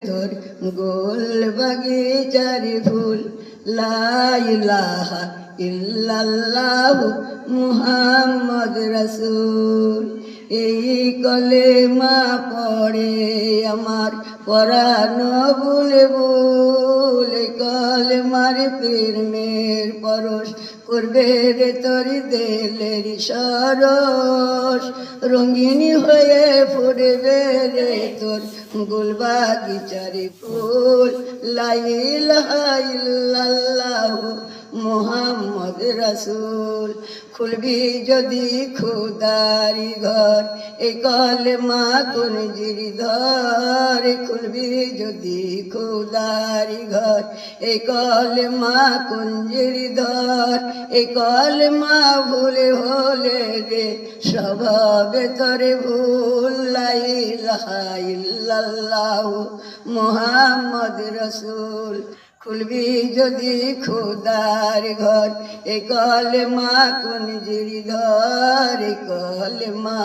তোর গোল বাগিচার ফুল লা ইলাহা ইল্লাল্লাহু মুহাম্মদ রাসূল। এই কলেমা পড়ে আমার পরাণ বুলে বুল, কলেমার প্রেমের পরশ করবে রে তোর দেলের সরস, রঙিনী হয়ে ফুটবে রে তোর গোল বাগিচারে ফুল লা ইলাহা ইল্লাল্লাহু মুহাম্মদ রাসূল। খুলবি যদি খোদারি ঘর এই কলেমা কঞ্জির ধর, খুলবি যদি খোদারি ঘর এই কলেমা কঞ্জির ধর, এই কলেমা ভুলে হলে রে স্বভাবে তরে ভুল লা ইলাহা ইল্লাল্লাহু মুহাম্মদ রাসূল। খুলবি যদি খোদার ঘর এই কলেমা কঞ্জির ধর, এই কলেমা